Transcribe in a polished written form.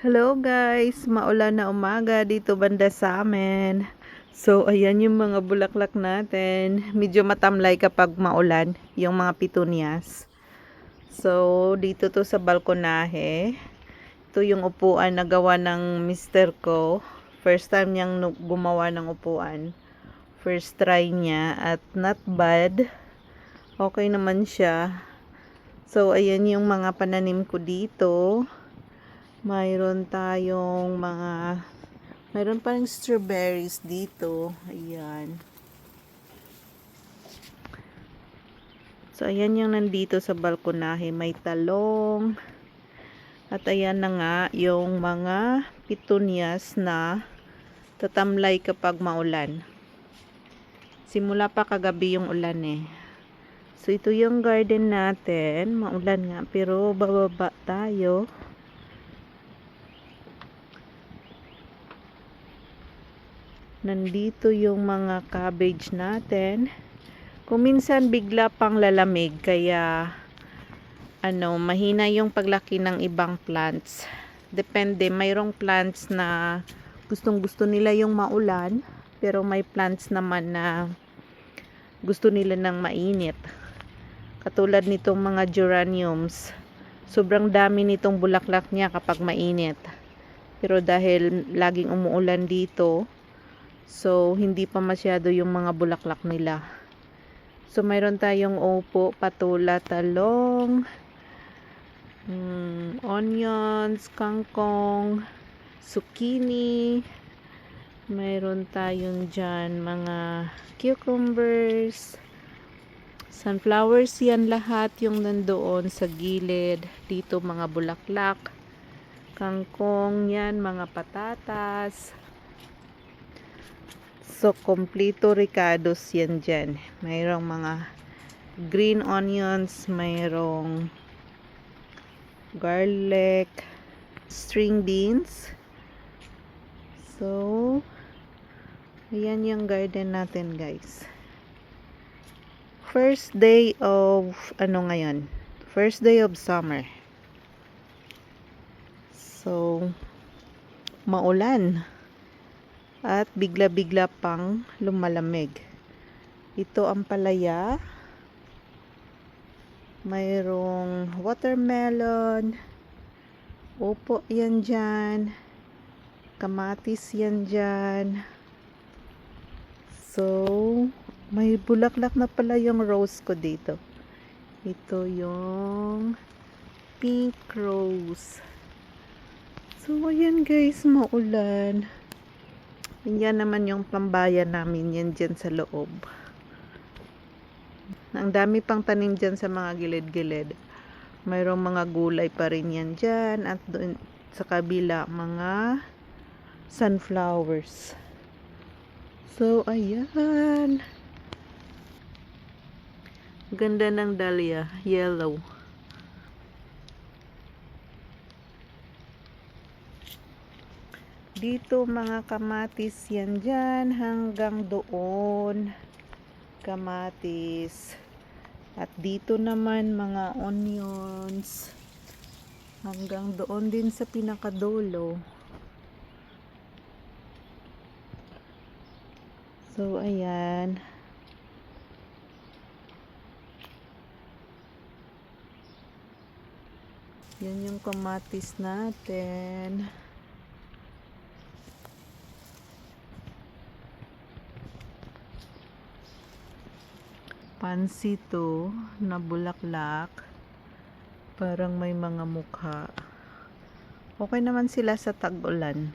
Hello guys, maulan na umaga dito banda sa amin. So ayan yung mga bulaklak natin. Medyo matamlay kapag maulan, yung mga petunias. So dito to sa balkonahe. Ito yung upuan na gawa ng mister ko. First time niyang gumawa ng upuan. First try niya at not bad. Okay naman siya. So ayan yung mga pananim ko dito. Mayroon pa ring strawberries dito. Ayan. So, ayan yung nandito sa balkonahe. May talong. At ayan na nga yung mga petunias na tatamlay kapag maulan. Simula pa kagabi yung ulan eh. So, ito yung garden natin. Maulan nga, pero bababa tayo. Nandito yung mga cabbage natin. Kung minsan bigla pang lalamig, kaya mahina yung paglaki ng ibang plants. Depende, mayroong plants na gustong-gusto nila yung maulan, pero may plants naman na gusto nila ng mainit. Katulad nitong mga geraniums. Sobrang dami nitong bulaklak niya kapag mainit. Pero dahil laging umuulan dito, so, hindi pa masyado yung mga bulaklak nila. So, mayroon tayong upo, patula, talong, onions, kangkong, zucchini. Mayroon tayong dyan mga cucumbers, sunflowers yan lahat yung nandoon sa gilid. Dito mga bulaklak, kangkong yan, mga patatas. So, kompleto ricados yan dyan. Mayroong mga green onions, mayroong garlic, string beans. So, ayan yung garden natin guys. First day of, ngayon? First day of summer. So, maulan. At bigla-bigla pang lumalamig. Ito ang palaya. Mayroong watermelon. Upo yan dyan. Kamatis yan dyan. So, may bulaklak na pala yung rose ko dito. Ito yung pink rose. So, ayan guys, maulan. Yan naman yung pambayan namin yan dyan sa loob. Ang dami pang tanim dyan sa mga gilid-gilid. Mayroong mga gulay pa rin yan dyan. At doon sa kabila, mga sunflowers. So, ayan. Ganda ng dahlia. Yellow. Dito mga kamatis yan dyan hanggang doon. Kamatis. At dito naman mga onions. Hanggang doon din sa pinakadulo. So, ayan. Yan yung kamatis natin. Pansito na bulaklak, parang may mga mukha. Okay naman sila sa tag-ulan.